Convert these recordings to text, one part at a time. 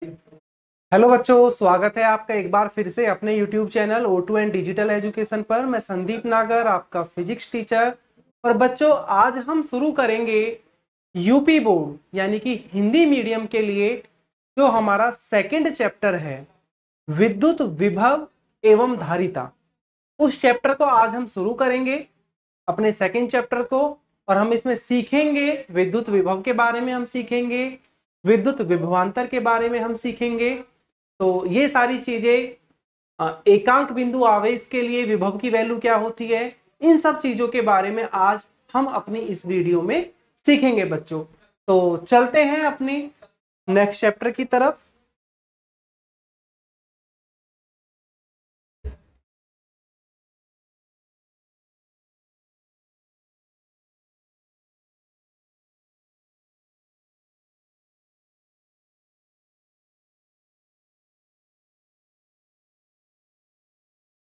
Hello बच्चों, स्वागत है आपका एक बार फिर से अपने YouTube channel O2 and digital education पर। मैं संदीप नागर, आपका फिजिक्स टीचर। और बच्चों, आज हम शुरू करेंगे यूपी बोर्ड यानी कि हिंदी मीडियम के लिए जो हमारा सेकंड चैप्टर है, विद्युत विभव एवं धारिता। उस चैप्टर को आज हम शुरू करेंगे, अपने सेकंड चैप्टर को। और हम इसमें सीखेंगे विद्युत विभव के बारे में, हम सीखेंगे विद्युत विभवांतर के बारे में हम सीखेंगे। तो ये सारी चीजें, एकांक बिंदु आवेश के लिए विभव की वैल्यू क्या होती है, इन सब चीजों के बारे में आज हम अपनी इस वीडियो में सीखेंगे बच्चों। तो चलते हैं अपनी नेक्स्ट चैप्टर की तरफ।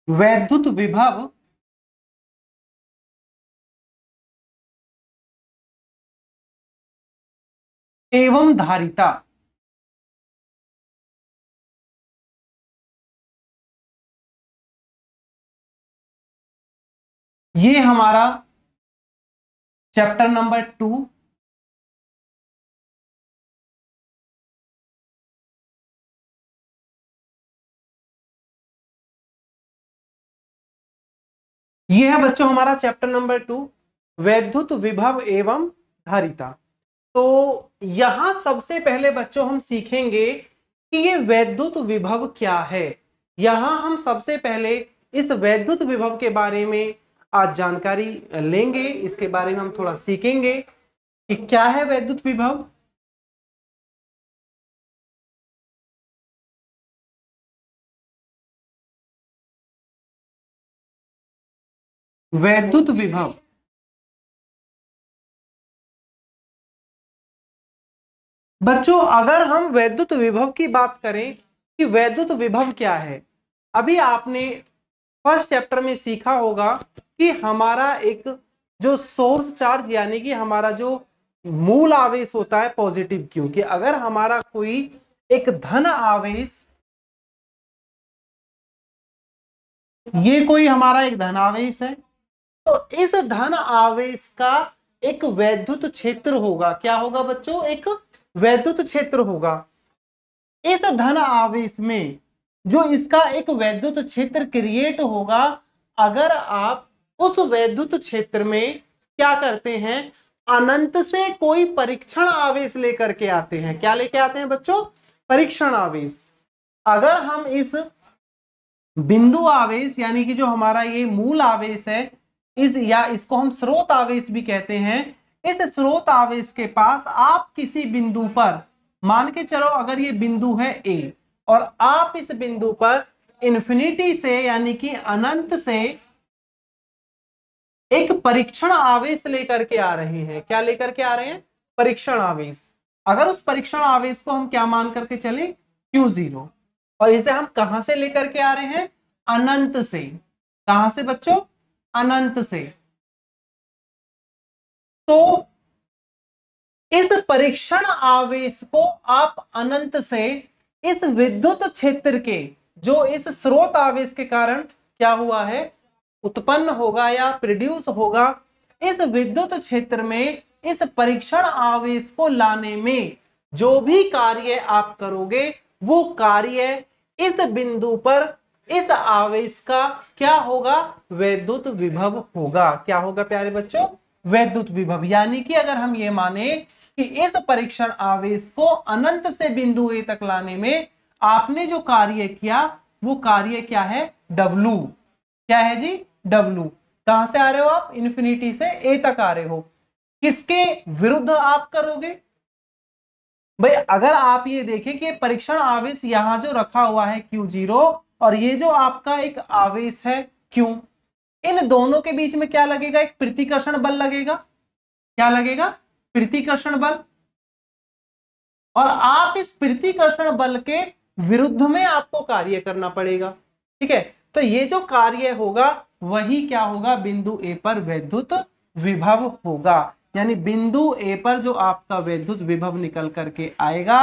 वैद्युत विभव एवं धारिता, ये हमारा चैप्टर नंबर 2 ये है बच्चों हमारा चैप्टर नंबर 2, वैद्युत विभव एवं धारिता। तो यहां सबसे पहले बच्चों हम सीखेंगे कि ये वैद्युत विभव क्या है। यहां हम सबसे पहले इस वैद्युत विभव के बारे में आज जानकारी लेंगे, इसके बारे में हम थोड़ा सीखेंगे कि क्या है वैद्युत विभव। वैद्युत विभव बच्चों, अगर हम वैद्युत विभव की बात करें कि वैद्युत विभव क्या है, अभी आपने फर्स्ट चैप्टर में सीखा होगा कि हमारा एक जो सोर्स चार्ज यानी कि हमारा जो मूल आवेश होता है पॉजिटिव क्यू, कि अगर हमारा कोई एक धन आवेश, ये कोई हमारा एक धन आवेश है, तो इस धन आवेश का एक वैद्युत क्षेत्र होगा। क्या होगा बच्चों? एक वैद्युत क्षेत्र होगा। इस धन आवेश में जो इसका एक वैद्युत क्षेत्र क्रिएट होगा, अगर आप उस वैद्युत क्षेत्र में क्या करते हैं, अनंत से कोई परीक्षण आवेश लेकर के आते हैं। क्या लेके आते हैं बच्चों? परीक्षण आवेश। अगर हम इस बिंदु आवेश यानी कि जो हमारा ये मूल आवेश है, इसको हम स्रोत आवेश भी कहते हैं, इस स्रोत आवेश के पास आप किसी बिंदु पर, मान के चलो अगर ये बिंदु है ए, और आप इस बिंदु पर इन्फिनिटी से यानी कि अनंत से एक परीक्षण आवेश लेकर के आ रहे हैं। क्या लेकर के आ रहे हैं? परीक्षण आवेश। अगर उस परीक्षण आवेश को हम क्या मान करके चले? Q0। और इसे हम कहां से लेकर के आ रहे हैं? अनंत से। कहां से बच्चों? अनंत से। तो इस परीक्षण आवेश को आप अनंत से इस विद्युत क्षेत्र के, जो इस स्रोत आवेश के कारण क्या हुआ है, उत्पन्न होगा या प्रोड्यूस होगा, इस विद्युत क्षेत्र में इस परीक्षण आवेश को लाने में जो भी कार्य आप करोगे, वो कार्य इस बिंदु पर इस आवेश का क्या होगा? वैद्युत विभव होगा। क्या होगा प्यारे बच्चों? वैद्युत विभव। यानी कि अगर हम ये माने कि इस परीक्षण आवेश को अनंत से बिंदु ए तक लाने में आपने जो कार्य किया, वो कार्य क्या है? W। क्या है जी? W। कहां से आ रहे हो आप? इन्फिनिटी से ए तक आ रहे हो। किसके विरुद्ध आप करोगे भाई? अगर आप ये देखें कि परीक्षण आवेश यहां जो रखा हुआ है Q0, और ये जो आपका एक आवेश है Q, इन दोनों के बीच में क्या लगेगा? एक प्रतिकर्षण बल लगेगा। क्या लगेगा? प्रतिकर्षण बल। और आप इस प्रतिकर्षण बल के विरुद्ध में आपको कार्य करना पड़ेगा। ठीक है, तो ये जो कार्य होगा वही क्या होगा? बिंदु ए पर वैद्युत विभव होगा। यानी बिंदु ए पर जो आपका वैद्युत विभव निकल करके आएगा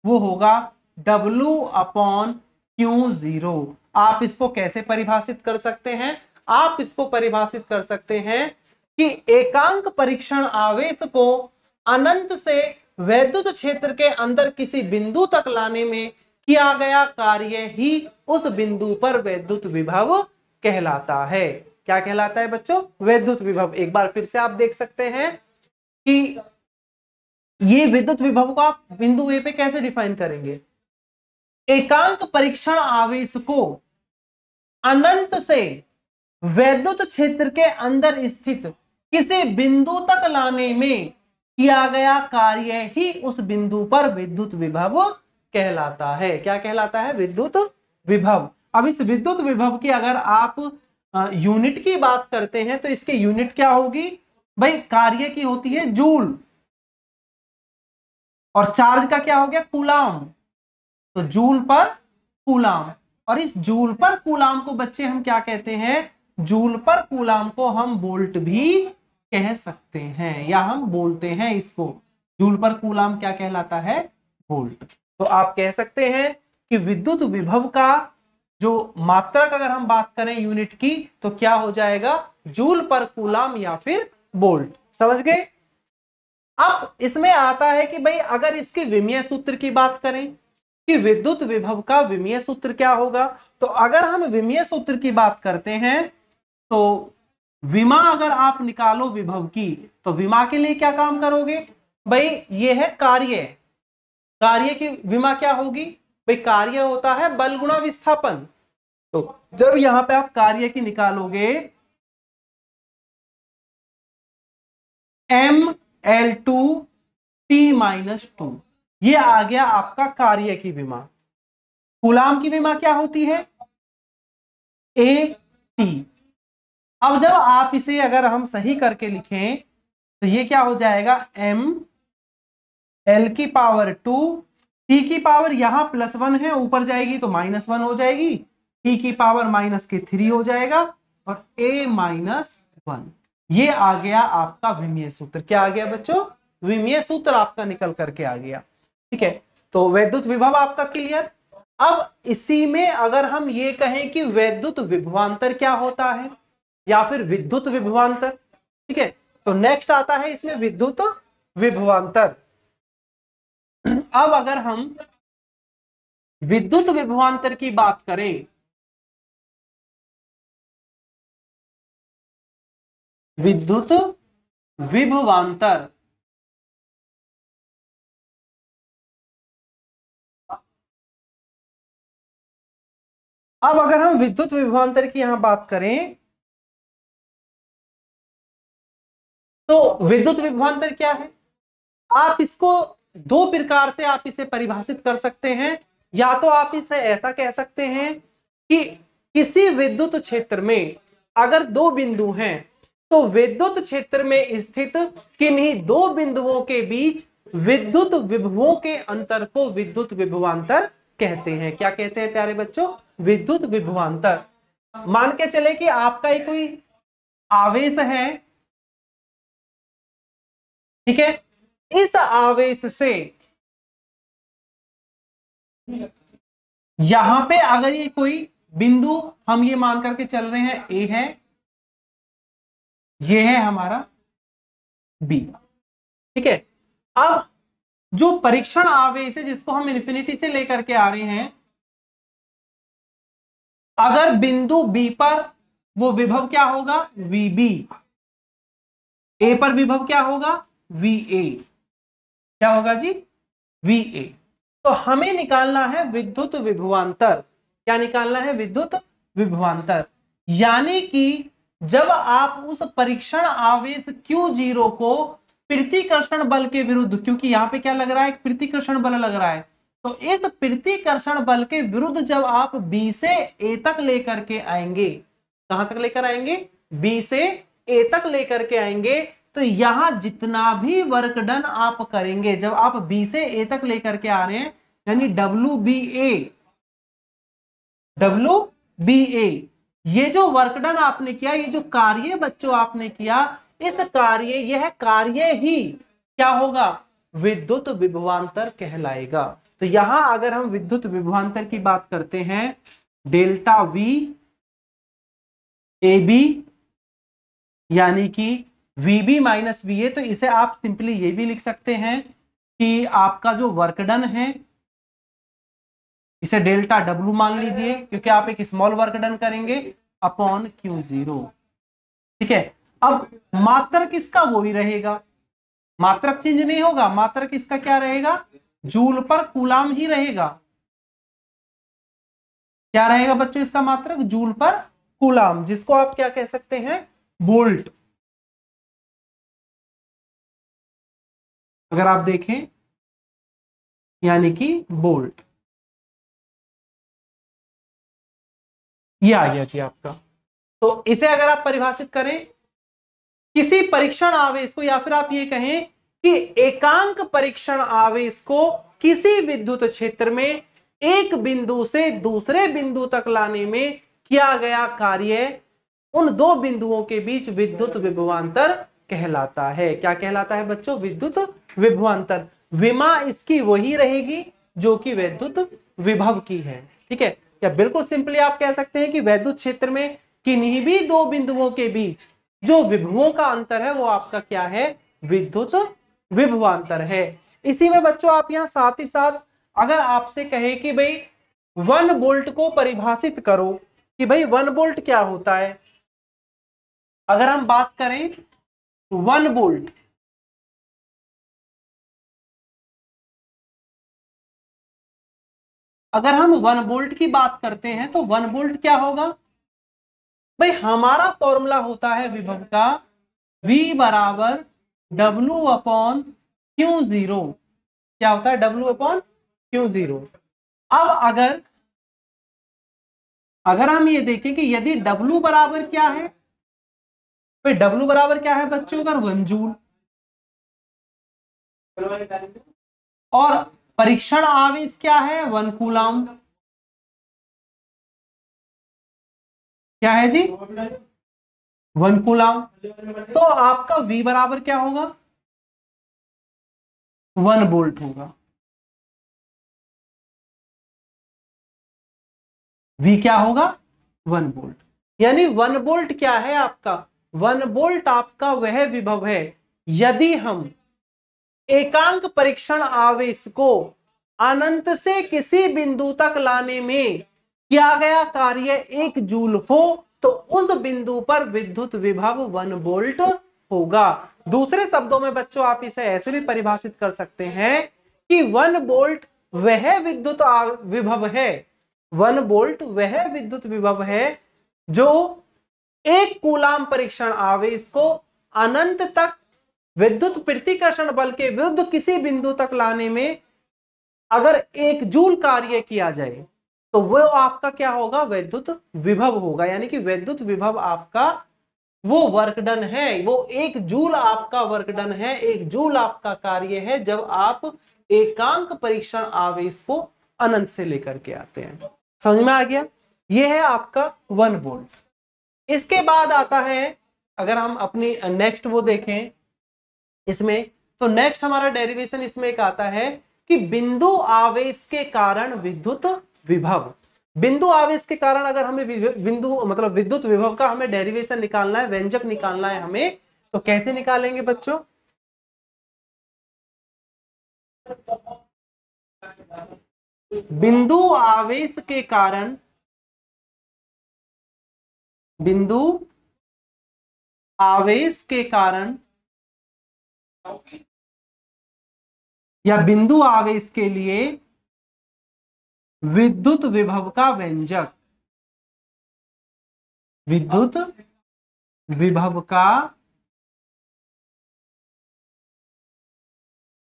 वो होगा W अपॉन Q0। आप इसको कैसे परिभाषित कर सकते हैं? आप इसको परिभाषित कर सकते हैं कि एकांक परीक्षण आवेश को अनंत से वैद्युत क्षेत्र के अंदर किसी बिंदु तक लाने में किया गया कार्य ही उस बिंदु पर वैद्युत विभव कहलाता है। क्या कहलाता है बच्चों? वैद्युत विभव। एक बार फिर से आप देख सकते हैं कि ये विद्युत विभव को आप बिंदु ए पे कैसे डिफाइन करेंगे? एकांक परीक्षण आवेश को अनंत से वैद्युत क्षेत्र के अंदर स्थित किसी बिंदु तक लाने में किया गया कार्य ही उस बिंदु पर विद्युत विभव कहलाता है। क्या कहलाता है? विद्युत विभव। अब इस विद्युत विभव की अगर आप यूनिट की बात करते हैं तो इसकी यूनिट क्या होगी भाई? कार्य की होती है जूल, और चार्ज का क्या हो गया? कूलाम। तो जूल पर कूलाम, और इस जूल पर कूलाम को बच्चे हम क्या कहते हैं? जूल पर कूलाम को हम वोल्ट भी कह सकते हैं, या हम बोलते हैं इसको। जूल पर कूलाम क्या कहलाता है? वोल्ट। तो आप कह सकते हैं कि विद्युत विभव का जो मात्रक अगर हम बात करें यूनिट की तो क्या हो जाएगा? जूल पर कूलाम या फिर वोल्ट। समझ गए? अब इसमें आता है कि भाई अगर इसके विमीय सूत्र की बात करें कि विद्युत विभव का विमीय सूत्र क्या होगा, तो अगर हम विमीय सूत्र की बात करते हैं तो विमा अगर आप निकालो विभव की, तो विमा के लिए क्या काम करोगे भाई? ये है कार्य। कार्य की विमा क्या होगी भाई? कार्य होता है बल गुणा विस्थापन। तो जब यहां पे आप कार्य की निकालोगे ML2T-2, ये आ गया आपका कार्य की विमा। कूलाम की विमा क्या होती है? AT। अब जब आप इसे अगर हम सही करके लिखें तो ये क्या हो जाएगा? ML2, T की पावर यहां +1 है, ऊपर जाएगी तो -1 हो जाएगी, T की पावर -3 हो जाएगा, और A-1। ये आ गया आपका विमीय सूत्र। क्या आ गया बच्चों? विमीय सूत्र आपका निकल करके आ गया। ठीक है, तो वैद्युत विभव आपका क्लियर। अब इसी में अगर हम ये कहें कि वैद्युत विभवांतर क्या होता है या फिर विद्युत विभवांतर, ठीक है, तो नेक्स्ट आता है इसमें विद्युत विभवांतर। अब अगर हम विद्युत विभवांतर की बात करें, विद्युत विभवांतर अब अगर हम विद्युत विभवांतर की यहां बात करें तो विद्युत विभवांतर क्या है? आप इसको दो प्रकार से आप इसे परिभाषित कर सकते हैं। या तो आप इसे ऐसा कह सकते हैं कि किसी विद्युत क्षेत्र में अगर दो बिंदु हैं तो विद्युत क्षेत्र में स्थित किन्हीं दो बिंदुओं के बीच विद्युत विभवों के अंतर को विद्युत विभवांतर कहते हैं। क्या कहते हैं प्यारे बच्चों? विद्युत विभवांतर। मान के चले कि आपका ही कोई आवेश है, ठीक है, इस आवेश से यहां पे अगर ये कोई बिंदु हम ये मान करके चल रहे हैं ए है, ये है हमारा बी, ठीक है। अब जो परीक्षण आवेश है जिसको हम इन्फिनिटी से लेकर के आ रहे हैं, अगर बिंदु बी पर वो विभव क्या होगा? वीबी। ए पर विभव क्या होगा? वीए। क्या होगा जी? वीए। तो हमें निकालना है विद्युत विभवांतर। क्या निकालना है? विद्युत विभवांतर। यानी कि जब आप उस परीक्षण आवेश Q0 को प्रतिकर्षण बल के विरुद्ध, क्योंकि यहां पे क्या लग रहा है? प्रतिकर्षण बल लग रहा है, तो इस प्रतिकर्षण बल के विरुद्ध जब आप B से A तक लेकर के आएंगे, कहां तक लेकर आएंगे? B से A तक लेकर के आएंगे, तो यहां जितना भी वर्क डन आप करेंगे, जब आप B से A तक लेकर के आ रहे हैं, यानी WBA, ये जो वर्क डन आपने किया, ये जो कार्य बच्चों आपने किया, इस कार्य, यह कार्य ही क्या होगा? विद्युत विभवांतर कहलाएगा। तो यहां अगर हम विद्युत विभवांतर की बात करते हैं, डेल्टा वी ए बी यानी कि VB माइनस VA, तो इसे आप सिंपली ये भी लिख सकते हैं कि आपका जो वर्क डन है इसे डेल्टा W मान लीजिए, क्योंकि आप एक स्मॉल वर्क डन करेंगे अपॉन Q0। ठीक है, अब मात्रक इसका वो ही रहेगा, मात्रक चेंज नहीं होगा, मात्रक इसका क्या रहेगा, जूल पर कूलाम ही रहेगा। क्या रहेगा बच्चों इसका मात्रक, जूल पर कूलाम, जिसको आप क्या कह सकते हैं, वोल्ट। अगर आप देखें यानी कि वोल्ट, ये आ गया जी आपका। तो इसे अगर आप परिभाषित करें किसी परीक्षण आवेश को, या फिर आप ये कहें कि एकांक परीक्षण आवेश को किसी विद्युत क्षेत्र में एक बिंदु से दूसरे बिंदु तक लाने में किया गया कार्य, उन दो बिंदुओं के बीच विद्युत विभवांतर कहलाता है। क्या कहलाता है बच्चों, विद्युत विभवांतर। विमा इसकी वही रहेगी जो कि विद्युत विभव की है। ठीक है, या बिल्कुल सिंपली आप कह सकते हैं कि वैद्युत क्षेत्र में किन्हीं भी दो बिंदुओं के बीच जो विभवों का अंतर है वो आपका क्या है, विद्युत विभवांतर है। इसी में बच्चों आप यहां साथ ही साथ अगर आपसे कहे कि भाई 1 वोल्ट को परिभाषित करो कि भाई 1 वोल्ट क्या होता है, अगर हम बात करें 1 वोल्ट, अगर हम 1 वोल्ट की बात करते हैं तो 1 वोल्ट क्या होगा भाई, हमारा फॉर्मूला होता है विभव का V बराबर W अपॉन Q0। क्या होता है, W अपॉन Q0। अब अगर हम ये देखें कि यदि W बराबर क्या है, तो W बराबर क्या है बच्चों, अगर 1 जूल, और परीक्षण आवेश क्या है, 1 कूलाम। क्या है जी, 1 कूलाम। तो आपका V बराबर क्या होगा, 1 वोल्ट होगा। V क्या होगा, 1 वोल्ट। यानी 1 वोल्ट क्या है आपका, 1 वोल्ट आपका वह विभव है यदि हम एकांक परीक्षण आवेश को अनंत से किसी बिंदु तक लाने में किया गया कार्य 1 जूल हो तो उस बिंदु पर विद्युत विभव 1 वोल्ट होगा। दूसरे शब्दों में बच्चों आप इसे ऐसे भी परिभाषित कर सकते हैं कि 1 वोल्ट वह विद्युत विभव है, 1 वोल्ट वह विद्युत विभव है जो 1 कूलाम परीक्षण आवेश को अनंत तक विद्युत प्रतिकर्षण बल के विरुद्ध किसी बिंदु तक लाने में अगर 1 जूल कार्य किया जाए तो वो आपका क्या होगा, विद्युत विभव होगा। यानी कि विद्युत विभव आपका वो वर्क डन है, वो 1 जूल आपका वर्क डन है, 1 जूल आपका कार्य है जब आप एकांक परीक्षण आवेश को अनंत से लेकर के आते हैं। समझ में आ गया, ये है आपका 1 वोल्ट। इसके बाद आता है, अगर हम अपनी नेक्स्ट वो देखें इसमें, तो नेक्स्ट हमारा डेरिवेशन इसमें एक आता है कि बिंदु आवेश के कारण विद्युत विभव। बिंदु आवेश के कारण अगर हमें बिंदु मतलब विद्युत विभव का हमें डेरिवेशन निकालना है, व्यंजक निकालना है हमें, तो कैसे निकालेंगे बच्चों, बिंदु आवेश के कारण, बिंदु आवेश के कारण या बिंदु आवेश के लिए विद्युत विभव का व्यंजक, विद्युत विभव का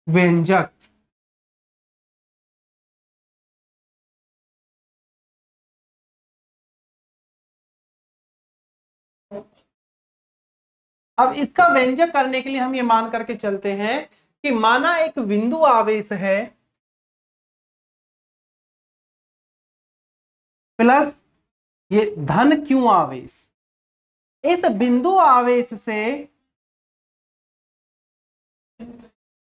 व्यंजक। अब इसका व्यंजक करने के लिए हम ये मान करके चलते हैं कि माना एक बिंदु आवेश है प्लस ये धन Q आवेश, इस बिंदु आवेश से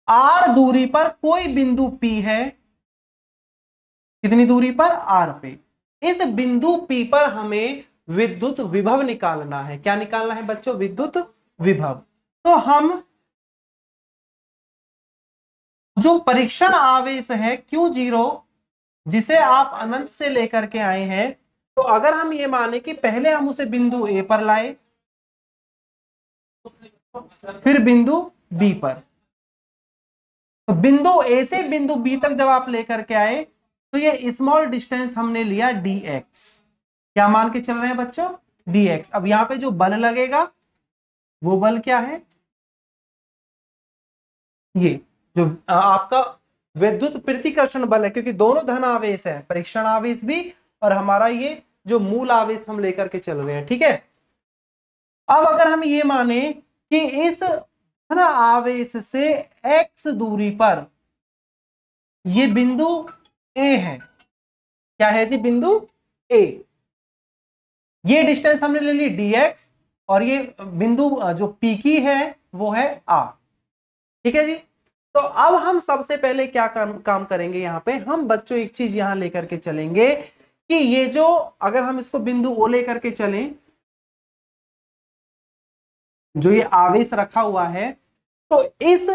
R दूरी पर कोई बिंदु P है कितनी दूरी पर, r पे। इस बिंदु P पर हमें विद्युत विभव निकालना है। क्या निकालना है बच्चों? विद्युत विभव। तो हम जो परीक्षण आवेश है Q0, जिसे आप अनंत से लेकर के आए हैं, तो अगर हम ये माने कि पहले हम उसे बिंदु A पर लाए, फिर बिंदु B पर, तो बिंदु A से बिंदु B तक जब आप लेकर के आए, तो ये स्मॉल डिस्टेंस हमने लिया dx। क्या मान के चल रहे हैं बच्चों? dx। अब यहां पे जो बल लगेगा वो बल क्या है? ये जो आपका विद्युत प्रतिकर्षण बल है, क्योंकि दोनों धन आवेश है, परीक्षण आवेश भी और हमारा ये जो मूल आवेश हम लेकर के चल रहे हैं। ठीक है। अब अगर हम ये माने कि इस धन आवेश से x दूरी पर ये बिंदु A है, क्या है जी? बिंदु A। ये डिस्टेंस हमने ले ली dx, और ये बिंदु जो P की है वो है r। ठीक है जी। तो अब हम सबसे पहले क्या काम करेंगे, यहां पे हम बच्चों एक चीज यहां लेकर के चलेंगे कि ये जो, अगर हम इसको बिंदु O लेकर के चलें, जो ये आवेश रखा हुआ है, तो इस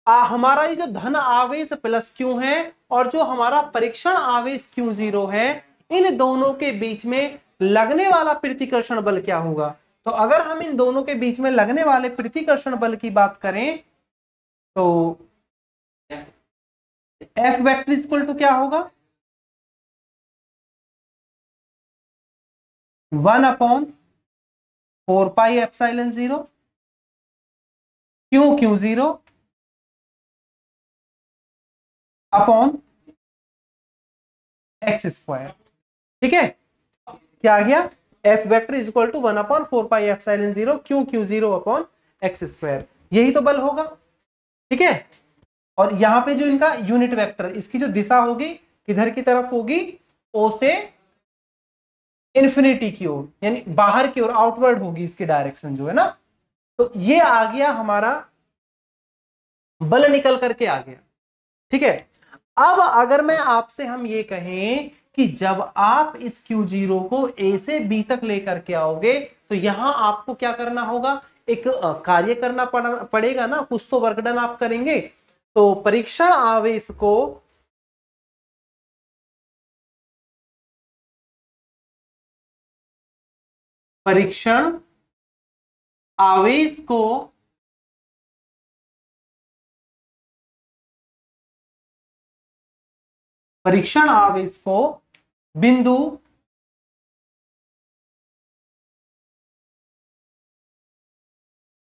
हमारा ये जो धन आवेश प्लस Q है और जो हमारा परीक्षण आवेश Q0 है, इन दोनों के बीच में लगने वाला प्रतिकर्षण बल क्या होगा? तो अगर हम इन दोनों के बीच में लगने वाले प्रतिकर्षण बल की बात करें, तो F वेक्टर इक्वल टू क्या होगा? 1/4πε0 Q0 अपॉन x²। ठीक है। क्या आ गया? F vector is equal to 1/4πε0 Q0 upon x²। यही तो बल होगा। ठीक है। और यहां पे जो इनका यूनिट वेक्टर, इसकी जो दिशा होगी किधर की तरफ होगी? O से इन्फिनिटी की ओर, यानी बाहर की ओर, आउटवर्ड होगी इसकी डायरेक्शन जो है ना। तो ये आ गया हमारा बल, निकल करके आ गया। ठीक है। अब अगर मैं आपसे हम ये कहें कि जब आप इस Q0 को A से B तक लेकर के आओगे, तो यहां आपको क्या करना होगा? एक कार्य करना पड़ेगा ना, कुछ तो वर्क डन आप करेंगे। तो परीक्षण आवेश को परीक्षण आवेश को परीक्षण आवेश को बिंदु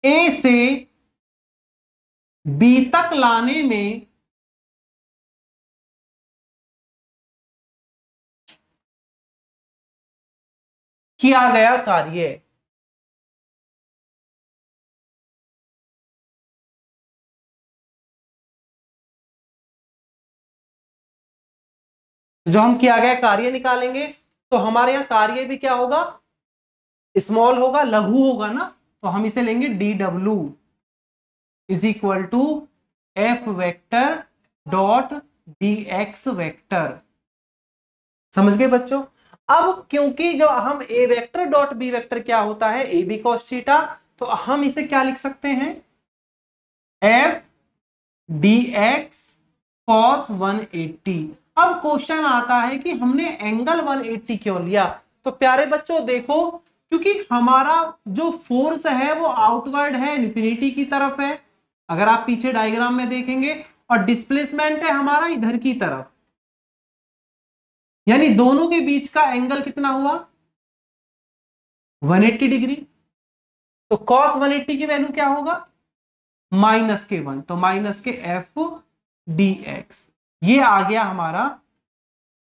A से B तक लाने में किया गया कार्य। जो हम किया गया कार्य निकालेंगे, तो हमारे यहां कार्य भी क्या होगा? स्मॉल होगा, लघु होगा ना। तो हम इसे लेंगे dw is equal to F vector dot dx vector. समझ गए बच्चों? अब क्योंकि जो हम A vector dot B vector क्या होता है? A B cos theta. तो हम इसे क्या लिख सकते हैं? F dx cos 180। अब क्वेश्चन आता है कि हमने एंगल 180 क्यों लिया? तो प्यारे बच्चों देखो, क्योंकि हमारा जो फोर्स है वो आउटवर्ड है, इंफिनिटी की तरफ है, अगर आप पीछे डायग्राम में देखेंगे, और डिस्प्लेसमेंट है हमारा इधर की तरफ, यानी दोनों के बीच का एंगल कितना हुआ? 180 डिग्री। तो cos 180 की वैल्यू क्या होगा? -1। तो -F dx। ये आ गया हमारा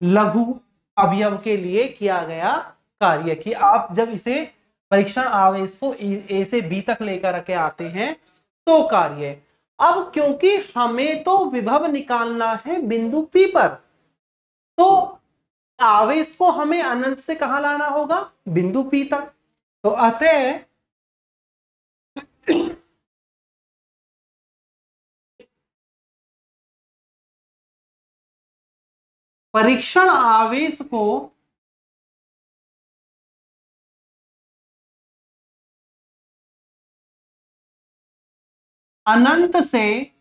लघु अवयव के लिए किया गया कार्य। कि आप जब इसे परीक्षण आवेश को A से B तक लेकर के आते हैं तो कार्य। अब क्योंकि हमें तो विभव निकालना है बिंदु P पर, तो आवेश को हमें अनंत से कहां लाना होगा? बिंदु P तक। तो अतः परीक्षण आवेश को अनंत से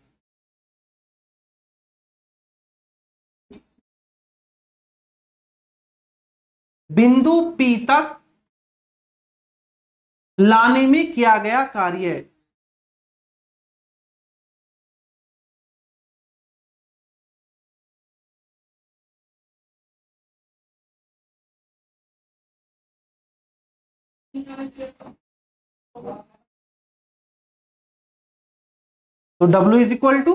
बिंदु P तक लाने में किया गया कार्य। तो W इज इक्वल टू,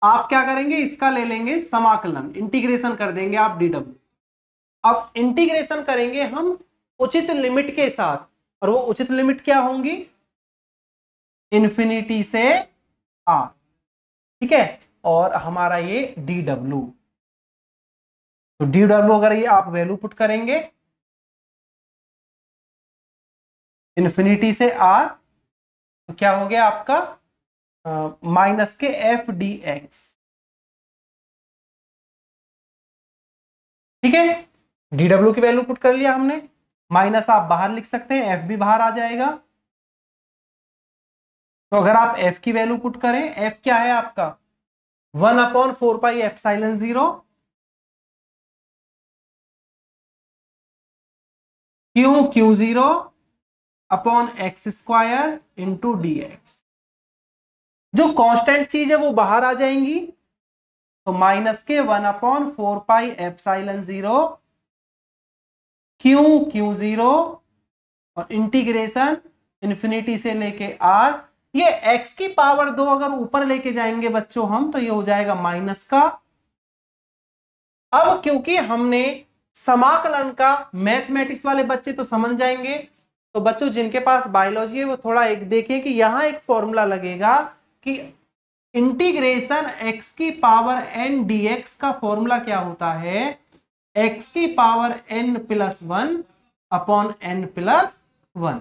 आप क्या करेंगे, इसका ले लेंगे समाकलन, इंटीग्रेशन कर देंगे आप dw। अब इंटीग्रेशन करेंगे हम उचित लिमिट के साथ, और वो उचित लिमिट क्या होंगी, इन्फिनिटी से r, ठीक है। और हमारा ये dw, तो dw अगर ये आप वैल्यू पुट करेंगे इन्फिनिटी से r, तो क्या हो गया आपका माइनस के f dx, ठीक है। dw की वैल्यू पुट कर लिया हमने, माइनस आप बाहर लिख सकते हैं, f भी बाहर आ जाएगा। तो अगर आप f की वैल्यू पुट करें, f क्या है आपका 1/4πε0 q0 upon x² into dx। जो कांस्टेंट चीज है वो बाहर आ जाएंगी, तो माइनस के 1/4πε0 q0 और इंटीग्रेशन इन्फिनिटी से लेके r। ये x की पावर 2 अगर ऊपर लेके जाएंगे बच्चों हम, तो ये हो जाएगा माइनस का। अब क्योंकि हमने समाकलन का, मैथमेटिक्स वाले बच्चे तो समझ जाएंगे, तो बच्चों जिनके पास बायोलॉजी है वो थोड़ा एक देखें कि यहां एक फॉर्मूला लगेगा कि इंटीग्रेशन x की पावर n dx का फॉर्मूला क्या होता है, x की पावर n+1 अपॉन n+1,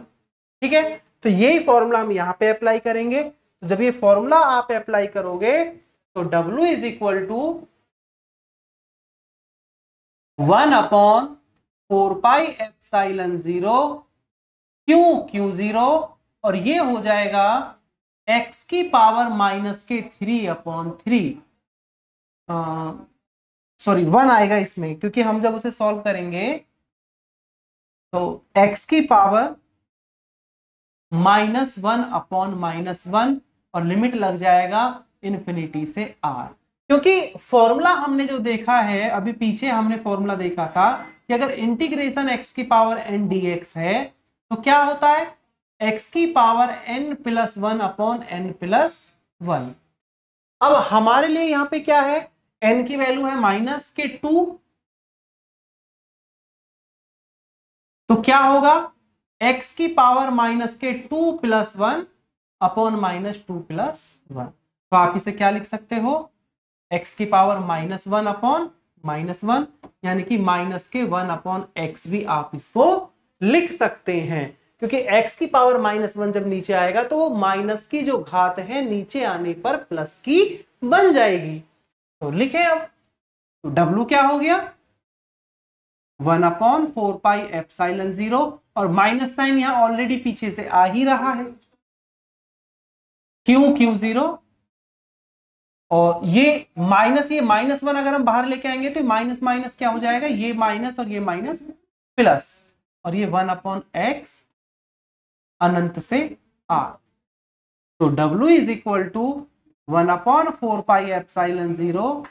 ठीक है। तो यही फॉर्मूला हम यहां पे अप्लाई करेंगे। तो जब ये फॉर्मूला आप अप्लाई करोगे तो W is equal to 1/4πε0 q0, और ये हो जाएगा x की पावर -3/3, सॉरी 1 आएगा इसमें, क्योंकि हम जब उसे सॉल्व करेंगे तो x की पावर -1/-1 और लिमिट लग जाएगा इन्फिनिटी से r। क्योंकि फॉर्मूला हमने जो देखा है अभी पीछे, हमने फॉर्मूला देखा था कि अगर इंटीग्रेशन x की पावर n dx है तो क्या होता है, x की पावर n+1 अपॉन n+1। अब हमारे लिए यहां पे क्या है, n की वैल्यू है -2, तो क्या होगा, x की पावर -2+1 अपॉन -2+1। तो आप इसे क्या लिख सकते हो, x की पावर -1 अपॉन -1, यानी कि -1/x भी आप इसको लिख सकते हैं, क्योंकि x की पावर -1 जब नीचे आएगा तो वो माइनस की जो घात है नीचे आने पर प्लस की बन जाएगी। तो लिखें अब, तो W क्या हो गया 1/4πε0, और माइनस साइन यहां ऑलरेडी पीछे से आ ही रहा है, q0, और ये -1 अगर हम बाहर लेके आएंगे तो माइनस माइनस क्या हो जाएगा, ये माइनस और ये माइनस प्लस, और ये 1/x अनंत से r। तो W is equal to 1/4πε0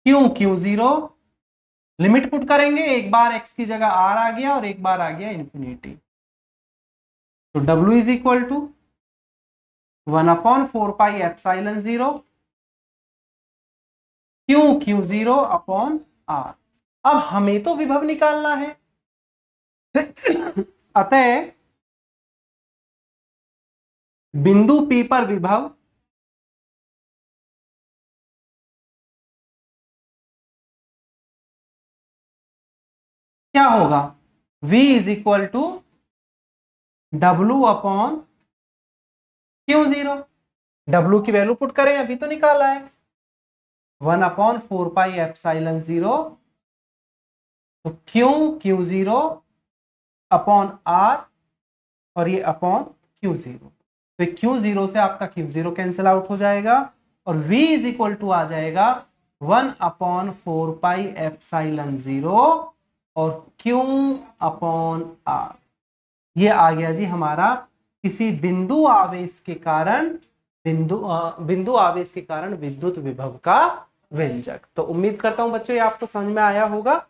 q0, limit put करेंगे, एक बार x की जगह r आ गया और एक बार आ गया इन्फिनिटी। तो W is equal to 1/4πε0 q0 upon r। अब हमें तो विभव निकालना है, अतः बिंदु P पर विभव क्या होगा, V is equal to W upon q0। W की वैल्यू पुट करें, अभी तो निकाला है, 1/4πε0, तो Q0 अपॉन R और ये अपॉन Q0, तो Q0 से आपका Q0 कैंसिल आउट हो जाएगा और V इज इक्वल टू आ जाएगा 1/4πε0 और Q अपॉन R। ये आ गया जी हमारा किसी बिंदु आवेश के कारण बिंदु आवेश के कारण विद्युत विभव का व्यंजक। तो उम्मीद करता हूं बच्चों ये आपको समझ में आया होगा।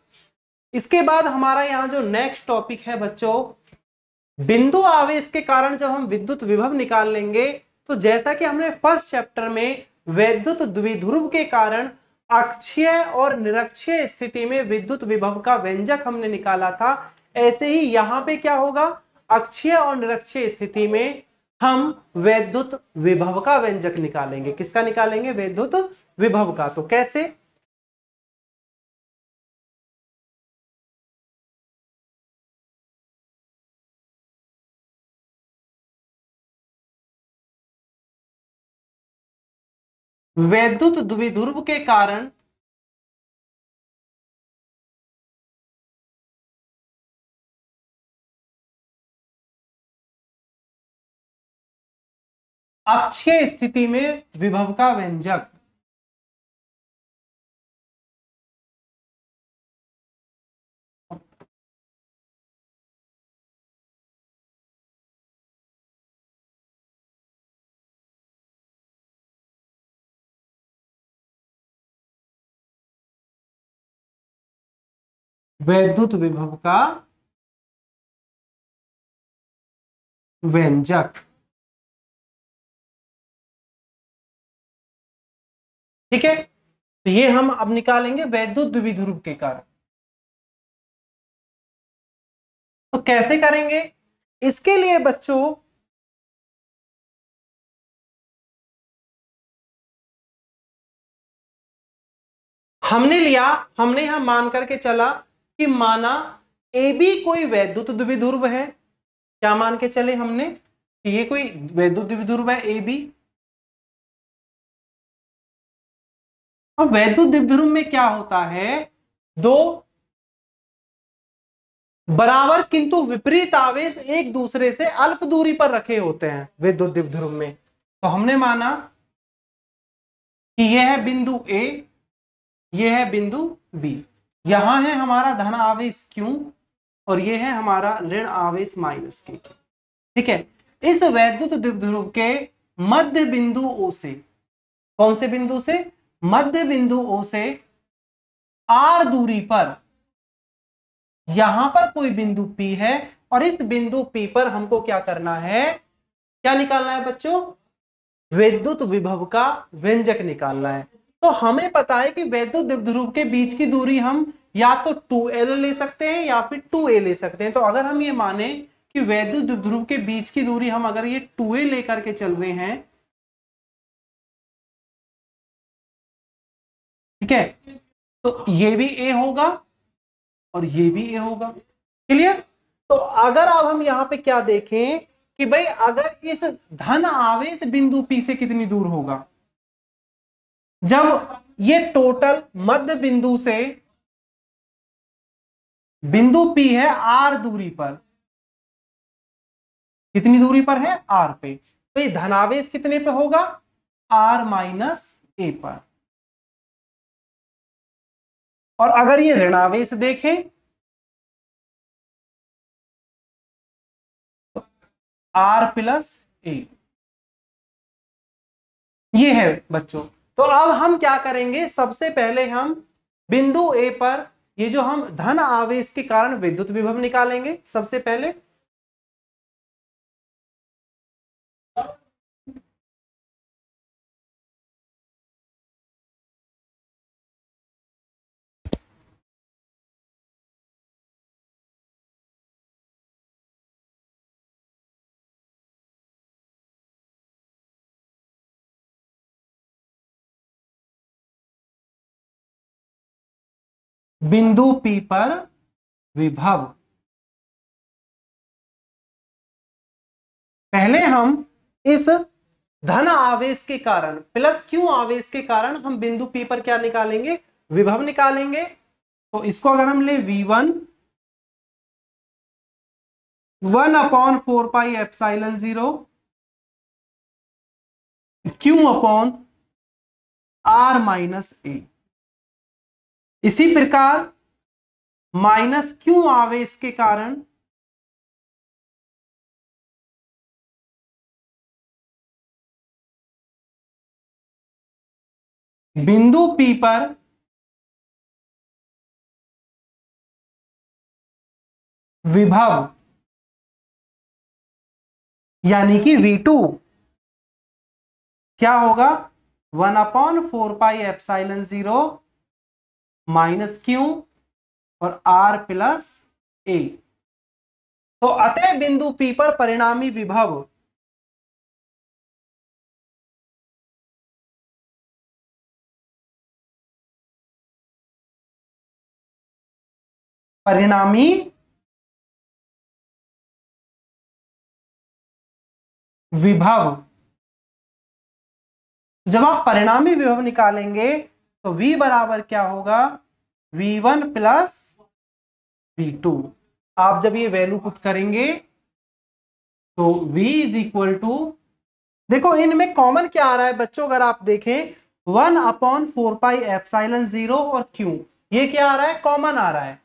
इसके बाद हमारा यहाँ जो नेक्स्ट टॉपिक है बच्चों, बिंदु आवेश के कारण जब हम विद्युत विभव निकाल लेंगे तो जैसा कि हमने फर्स्ट चैप्टर में वैद्युत द्विध्रुव के कारण अक्षीय और निरक्षीय स्थिति में विद्युत विभव का व्यंजक हमने निकाला था, ऐसे ही यहां पे क्या होगा, अक्षीय और निरक्षीय स्थिति में हम वैद्युत विभव का व्यंजक निकालेंगे। किसका निकालेंगे? वैद्युत विभव का। तो कैसे? वैद्युत द्विध्रुव के कारण अक्षीय स्थिति में विभव का व्यंजक। वैद्युत विभव का व्यंजक, ठीक है। तो ये हम अब निकालेंगे वैद्युत द्विध्रुव के कारण। तो कैसे करेंगे? इसके लिए बच्चों हमने यहां मान करके चला कि माना ए बी कोई वैद्युत द्विध्रुव है। क्या मान के चले हमने कि ये कोई वैद्युत द्विध्रुव है ए बी। अब वैद्युत द्विध्रुव में क्या होता है, दो बराबर किंतु विपरीत आवेश एक दूसरे से अल्प दूरी पर रखे होते हैं विद्युत द्विध्रुव में। तो हमने माना कि यह है बिंदु ए, यह है बिंदु बी, यहां है हमारा धन आवेश Q और यह है हमारा ऋण आवेश -K। ठीक है। इस वैद्युत द्विध्रुव के मध्य बिंदु O से, कौन से बिंदु से? मध्य बिंदु O से R दूरी पर यहां पर कोई बिंदु P है और इस बिंदु P पर हमको क्या करना है, क्या निकालना है बच्चों? वैद्युत विभव का व्यंजक निकालना है। तो हमें पता है कि वैद्युत द्विध्रुव के बीच की दूरी हम या तो 2L ले सकते हैं या फिर 2A ले सकते हैं। तो अगर हम ये माने कि वैद्युत द्विध्रुव के बीच की दूरी हम अगर ये 2A लेकर के चल रहे हैं, ठीक है, तो ये भी A होगा और ये भी A होगा। क्लियर? तो अगर अब हम यहां पे क्या देखें कि भाई अगर इस धन आवेश बिंदु P से कितनी दूर होगा, जब ये टोटल मध्य बिंदु से बिंदु P है R दूरी पर, कितनी दूरी पर है? R पे, तो ये धनावेश कितने पे होगा? R - A पर। और अगर ये ऋणावेश देखें तो R + A, ये है बच्चों। तो अब हम क्या करेंगे, सबसे पहले हम बिंदु A पर ये जो हम धन आवेश के कारण विद्युत विभव निकालेंगे। सबसे पहले बिंदु P पर विभव, पहले हम इस धन आवेश के कारण प्लस क्यू आवेश के कारण हम बिंदु P पर क्या निकालेंगे, विभव निकालेंगे। तो इसको अगर हम ले V1 1/4πε0 Q अपॉन R-A। इसी प्रकार माइनस क्यू आवेश के कारण बिंदु P पर विभव यानी कि V2 क्या होगा, 1/4πε0 माइनस क्यू और R+A। तो अतः बिंदु P पर परिणामी विभव विभव जब आप परिणामी विभव निकालेंगे तो V बराबर क्या होगा, V1 प्लस V2। आप जब ये वैल्यू पुट करेंगे तो V इज इक्वल टू, देखो इनमें कॉमन क्या आ रहा है बच्चों, अगर आप देखें 1/4πε0 और Q, ये क्या आ रहा है, कॉमन आ रहा है।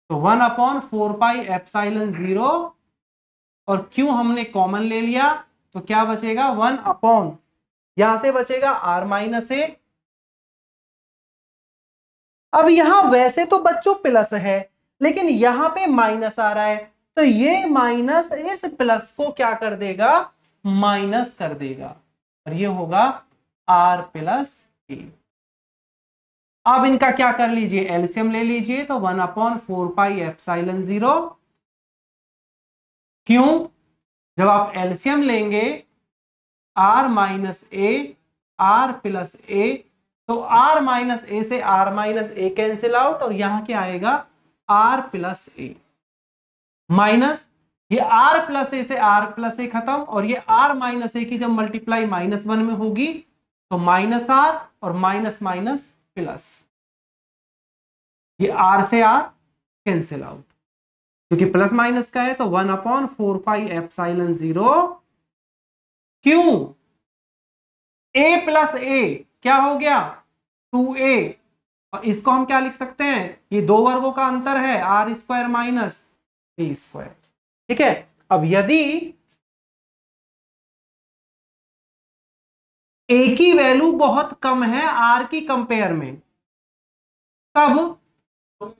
तो 1/4πε0 और Q हमने कॉमन ले लिया, तो क्या बचेगा, 1/, यहां से बचेगा R-A। अब यहां वैसे तो बच्चों प्लस है, लेकिन यहां पे माइनस आ रहा है, तो ये माइनस इस प्लस को क्या कर देगा, माइनस कर देगा, और ये होगा R+A। अब इनका क्या कर लीजिए, एलसीएम ले लीजिए। तो 1/4πε0 क्यों, जब आप एलसीएम लेंगे R-A R+A, तो R-A से R-A कैंसिल आउट, और यहां क्या आएगा, R+A माइनस ये R+A से R+A खत्म, और ये R-A की जब मल्टीप्लाई -1 में होगी तो -R और माइनस माइनस प्लस, ये R से R कैंसिल आउट, क्योंकि प्लस माइनस का है। तो 1/4πε0 क्यों, A+A क्या हो गया, 2A, और इसको हम क्या लिख सकते हैं, ये दो वर्गों का अंतर है, R² माइनस A²। ठीक है, अब यदि A की वैल्यू बहुत कम है R की कंपेयर में, तब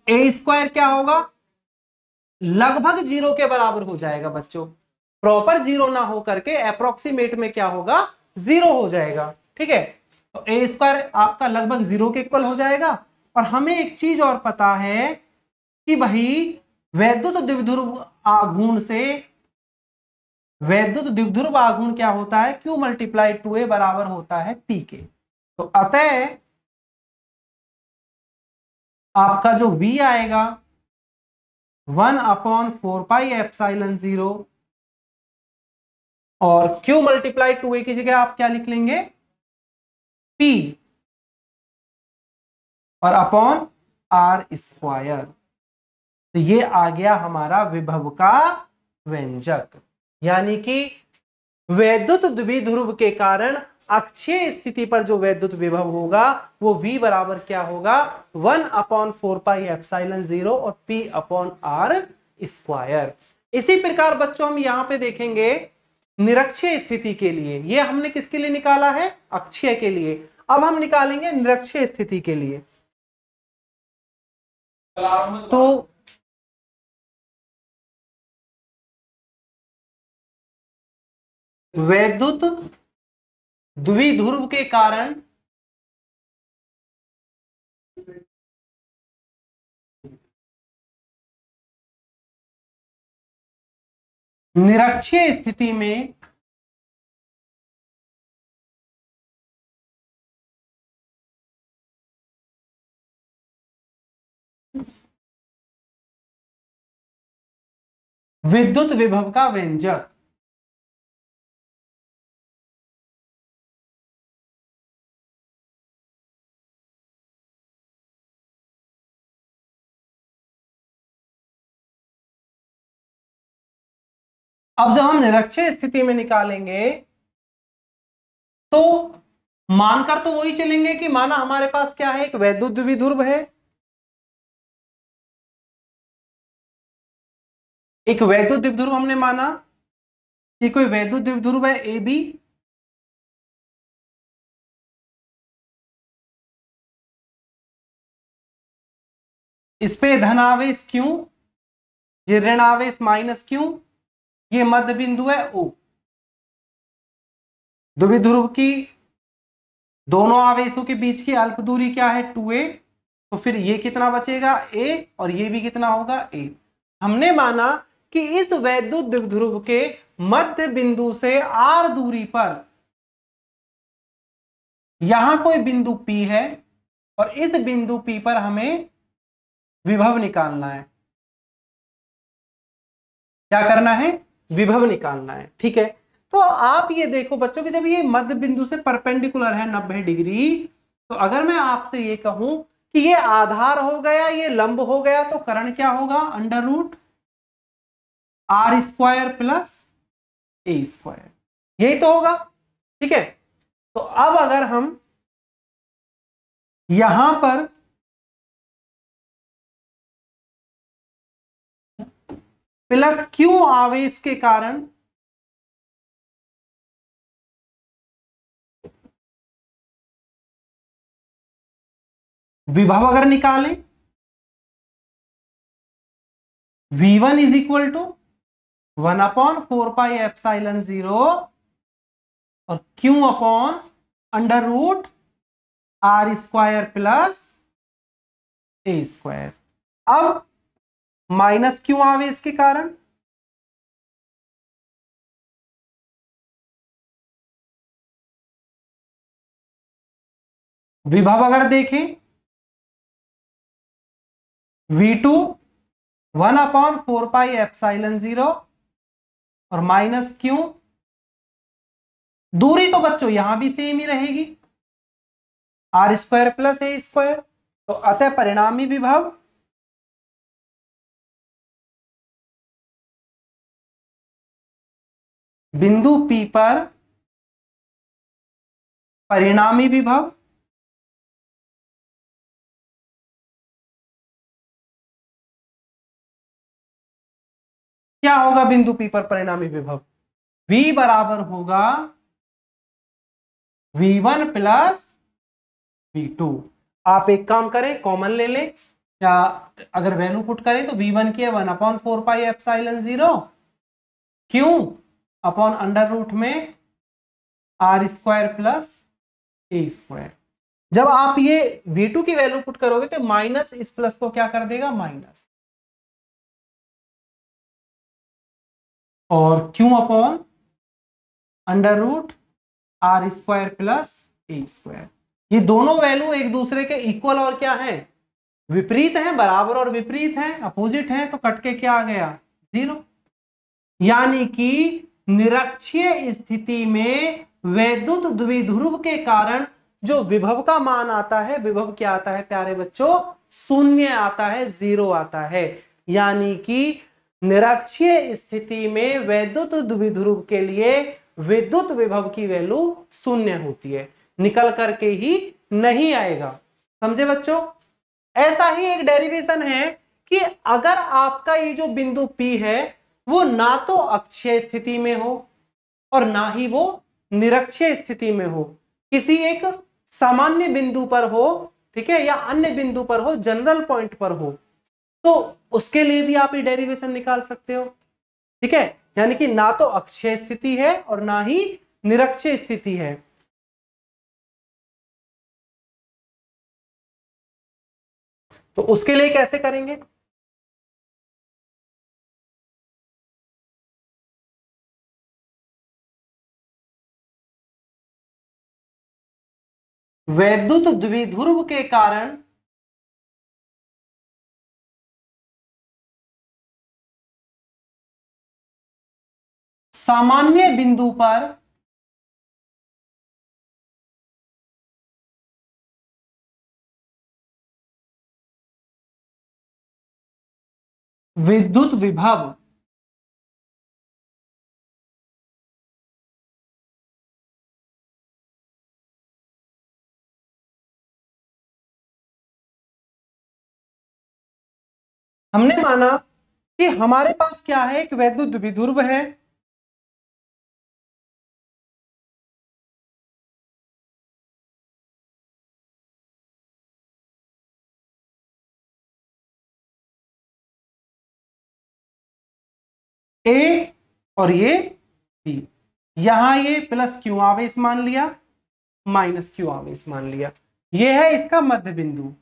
A² क्या होगा, लगभग 0 के बराबर हो जाएगा बच्चों, प्रॉपर 0 ना हो करके अप्रोक्सीमेट में क्या होगा, 0 हो जाएगा। ठीक है, तो A² आपका लगभग 0 के इक्वल हो जाएगा। और हमें एक चीज और पता है कि भाई वैद्युत द्विध्रुव आघूर्ण से, वैद्युत द्विध्रुव आघूर्ण क्या होता है, Q × 2A बराबर होता है P के। तो अतः आपका जो V आएगा 1/4πε0, और Q × 2A की जगह आप क्या लिख लेंगे, P, और अपॉन R²। तो ये आ गया हमारा विभव का व्यंजक, यानी कि वैद्युत द्विध्रुव के कारण अक्षीय स्थिति पर जो वैद्युत विभव होगा वो V बराबर क्या होगा, 1/4πε0 और P/R²। इसी प्रकार बच्चों हम यहां पे देखेंगे निरक्षीय स्थिति के लिए, ये हमने किसके लिए निकाला है, अक्षीय के लिए। अब हम निकालेंगे निरक्षीय स्थिति के लिए। तो वैद्युत द्विध्रुव के कारण निरक्षीय स्थिति में विद्युत विभव का व्यंजक, अब जब हम निरक्षीय स्थिति में निकालेंगे तो मानकर तो वही चलेंगे कि माना हमारे पास क्या है, एक वैद्युत द्विध्रुव है, एक वैद्युत द्विध्रुव हमने माना कि कोई वैद्युत द्विध्रुव है ए बी, इस पे धनावेश क्यों, ये ऋण आवेश माइनस क्यों, ये मध्य बिंदु है ओ। द्विध्रुव की दोनों आवेशों के बीच की अल्प दूरी क्या है 2a, तो फिर ये कितना बचेगा a और ये भी कितना होगा a। हमने माना कि इस वैद्युत द्विध्रुव के मध्य बिंदु से r दूरी पर यहां कोई बिंदु P है और इस बिंदु P पर हमें विभव निकालना है। क्या करना है, विभव निकालना है, ठीक है। तो आप ये देखो बच्चों कि जब ये मध्य बिंदु से परपेंडिकुलर है 90 डिग्री, तो अगर मैं आपसे ये कहूं कि ये आधार हो गया, ये लंब हो गया, तो कर्ण क्या होगा, under root R square plus A square, यही तो होगा, ठीक है। तो अब अगर हम यहां पर प्लस क्यू आवेश के कारण विभव अगर निकालें, V1 इज इक्वल टू 1/4πε0 और Q upon under root R square plus A square. अब माइनस क्यू आवेश के कारण विभव अगर देखें, V2 1/4πε0 और माइनस क्यू, दूरी तो बच्चों यहां भी सेम ही रहेगी R square plus A square, तो अतः परिणामी विभव बिंदु P पर परिणामी विभव क्या होगा, बिंदु P पर परिणामी विभव V बराबर होगा V1 प्लस V2। आप एक काम करें, कॉमन ले लें, या अगर वैल्यू पुट करें तो V1 की है 1/4πε0 क्यों अपॉन अंडर रूट में R square plus A square. जब आप ये V2 की वैल्यू पुट करोगे तो माइनस इस प्लस को क्या कर देगा, माइनस, और Q upon under root R square plus A square. ये दोनों वैल्यू एक दूसरे के इक्वल और क्या है, विपरीत है, बराबर और विपरीत है, अपोजिट है, तो कट के क्या आ गया, 0। यानी कि निरक्षीय स्थिति में वैद्युत द्विध्रुव के कारण जो विभव का मान आता है, विभव क्या आता है प्यारे बच्चों, शून्य आता है, 0 आता है। यानी कि निरक्षीय स्थिति में वैद्युत द्विध्रुव के लिए विद्युत विभव की वैल्यू शून्य होती है, निकल करके ही नहीं आएगा। समझे बच्चों। ऐसा ही एक डेरिवेशन है कि अगर आपका ये जो बिंदु P है वो ना तो अक्षीय स्थिति में हो और ना ही वो निरक्षीय स्थिति में हो, किसी एक सामान्य बिंदु पर हो, ठीक है, या अन्य बिंदु पर हो, जनरल पॉइंट पर हो, तो उसके लिए भी आप ये डेरिवेशन निकाल सकते हो, ठीक है। यानी कि ना तो अक्षीय स्थिति है और ना ही निरक्षीय स्थिति है। तो उसके लिए कैसे करेंगे, वैद्युत द्विध्रुव के कारण सामान्य बिंदु पर विद्युत विभव हमने माना कि हमारे पास क्या है, एक वैद्युत द्विध्रुव है, ए और ये बी। यहां ये प्लस क्यू आवेश मान लिया, माइनस क्यू आवेश मान लिया। ये है इसका मध्य बिंदु।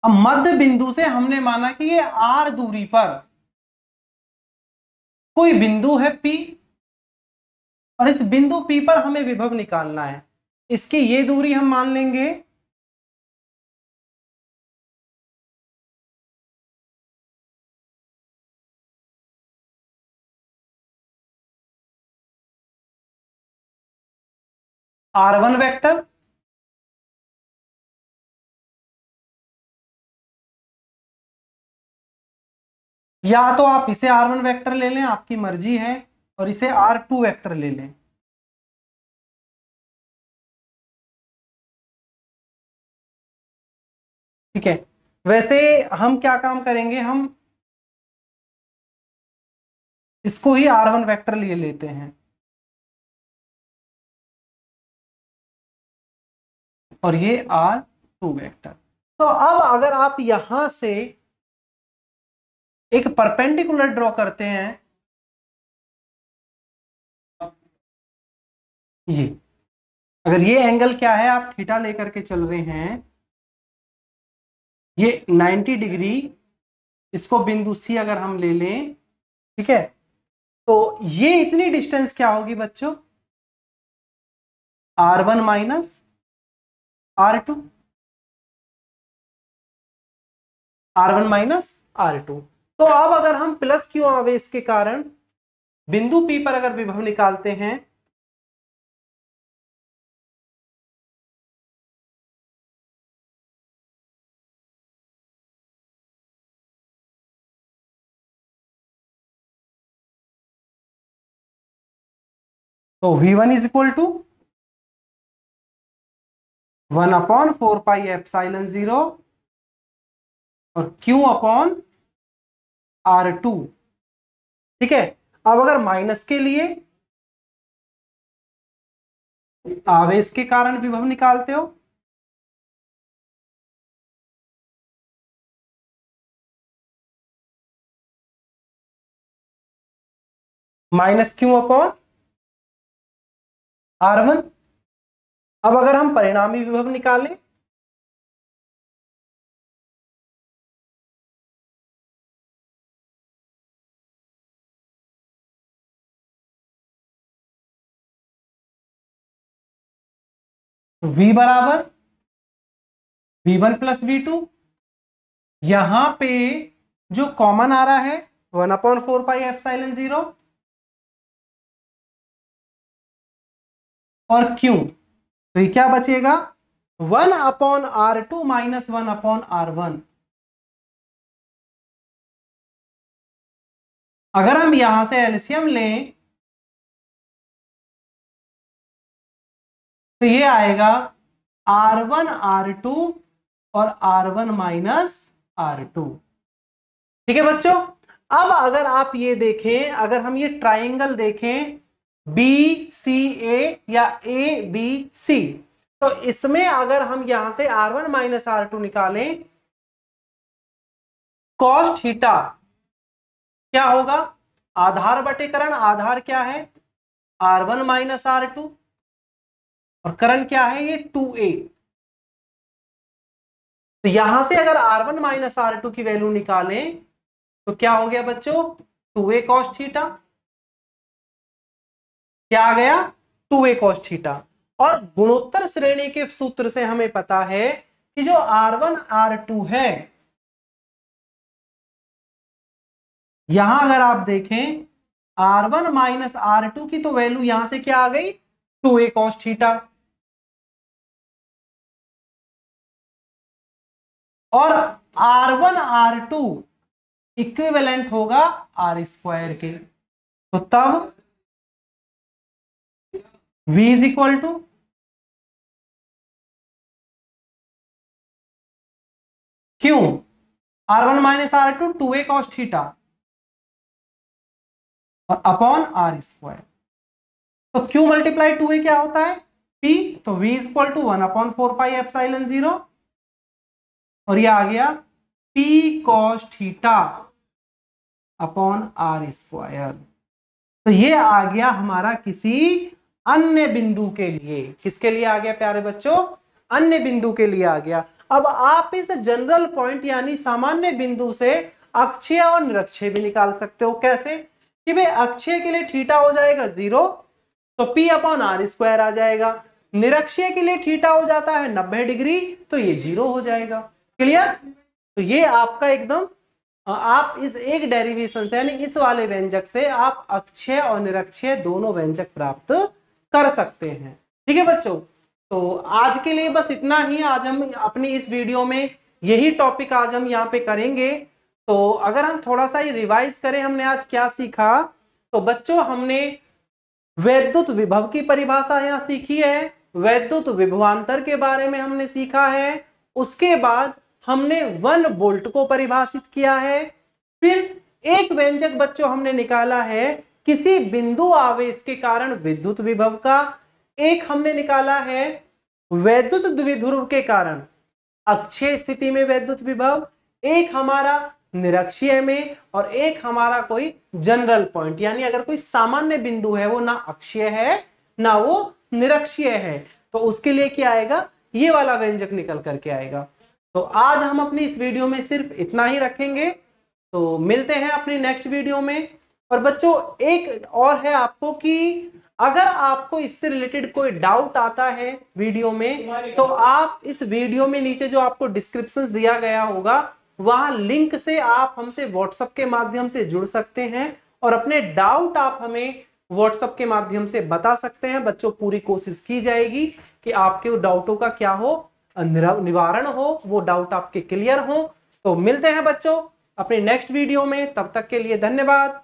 अब मध्य बिंदु से हमने माना कि ये आर दूरी पर कोई बिंदु है पी, और इस बिंदु पी पर हमें विभव निकालना है। इसकी ये दूरी हम मान लेंगे R1 वेक्टर, या तो आप इसे R1 वेक्टर ले लें, आपकी मर्जी है, और इसे R2 वेक्टर ले लें। ठीक है, वैसे हम क्या काम करेंगे, हम इसको ही R1 वेक्टर लिए लेते हैं, और ये R2 वेक्टर। तो अब अगर आप यहां से एक परपेंडिकुलर ड्रॉ करते हैं, ये अगर ये एंगल क्या है, आप थीटा लेकर के चल रहे हैं, ये 90 डिग्री, इसको बिंदु सी अगर हम ले लें, ठीक है, तो ये इतनी डिस्टेंस क्या होगी बच्चों, R1 minus R2, R1 minus R2। तो अब अगर हम प्लस क्यू आवेश के कारण बिंदु P पर अगर विभव निकालते हैं, तो V1 इज इक्वल टू 1/4πε0 और Q अपॉन R2। ठीक है, अब अगर माइनस के लिए आवेश के कारण विभव निकालते हो, माइनस Q अपॉन R1। अब अगर हम परिणामी विभव निकालें, तो V बराबर V1 प्लस V2, यहां पे जो कॉमन आ रहा है 1/4πε0 और Q, तो ये क्या बचेगा, 1/R2 माइनस 1/R1। अगर हम यहां से एलसीएम लें, तो ये आएगा R1 R2 और R1 माइनस R2। ठीक है बच्चों, अब अगर आप ये देखें, अगर हम ये ट्राइंगल देखें BCA या ABC, तो इसमें अगर हम यहां से R1 माइनस R2 निकालें, कॉस थीटा क्या होगा, आधार बटेकरण, आधार क्या है R1 माइनस R2, और करण क्या है ये 2A। तो यहां से अगर R1 माइनस R2 की वैल्यू निकालें, तो क्या हो गया बच्चों, 2A कॉस थीटा। क्या आ गया, 2A कॉस थीटा। और गुणोत्तर श्रेणी के सूत्र से हमें पता है कि जो R1 R2 है, यहां अगर आप देखें R1 माइनस R2 की तो वैल्यू यहां से क्या आ गई, 2A कॉस थीटा, और R1 R2 इक्विवेलेंट होगा R स्क्वायर के। तो तब V is equal to Q R1 minus R2 2a cos theta और अपॉन R स्क्वायर। तो Q मल्टीप्लाई 2a क्या होता है P, तो V equal to 1 upon 4 pi epsilon 0 और ये आ गया P cos theta upon R square. तो ये आ गया हमारा किसी अन्य बिंदु के लिए, किसके लिए आ गया प्यारे बच्चों, अन्य बिंदु के लिए आ गया। अब आप इस जनरल पॉइंट यानी सामान्य बिंदु से अक्षीय और निरक्षीय भी निकाल सकते हो। कैसे कि भाई अक्षीय के लिए थीटा हो जाएगा 0 तो P अपॉन R स्क्वायर आ जाएगा, निरक्षीय के लिए थीटा हो जाता है 90 डिग्री तो ये 0 हो जाएगा। क्लियर? तो ये आपका एकदम आप इस एक डेरिवेशन से यानी इस वाले व्यंजक से आप अक्षय और निरक्षय दोनों व्यंजक प्राप्त कर सकते हैं। ठीक है बच्चों, तो आज के लिए बस इतना ही। आज हम अपनी इस वीडियो में यही टॉपिक आज हम यहाँ पे करेंगे। तो अगर हम थोड़ा सा रिवाइज करें हमने आज क्या सीखा, तो बच्चों हमने वैद्युत विभव की परिभाषा यहाँ सीखी है, वैद्युत विभवांतर के बारे में हमने सीखा है, उसके बाद हमने 1 वोल्ट को परिभाषित किया है, फिर एक व्यंजक बच्चों हमने निकाला है किसी बिंदु आवेश के कारण विद्युत विभव का, एक हमने निकाला है वैद्युत द्विध्रुव के कारण अक्षीय स्थिति में वैद्युत विभव, एक हमारा निरक्षीय में और एक हमारा कोई जनरल पॉइंट यानी अगर कोई सामान्य बिंदु है वो ना अक्षीय है ना वो निरक्षीय है तो उसके लिए क्या आएगा, ये वाला व्यंजक निकल करके आएगा। तो आज हम अपनी इस वीडियो में सिर्फ इतना ही रखेंगे, तो मिलते हैं अपनी नेक्स्ट वीडियो में। और बच्चों एक और है आपको कि अगर आपको इससे रिलेटेड कोई डाउट आता है वीडियो में तो आप इस वीडियो में नीचे जो आपको डिस्क्रिप्शन दिया गया होगा वहां लिंक से आप हमसे व्हाट्सएप के माध्यम से जुड़ सकते हैं और अपने डाउट आप हमें व्हाट्सएप के माध्यम से बता सकते हैं। बच्चों पूरी कोशिश की जाएगी कि आपके डाउटों का क्या हो, निवारण हो, वो डाउट आपके क्लियर हो। तो मिलते हैं बच्चों अपने नेक्स्ट वीडियो में, तब तक के लिए धन्यवाद।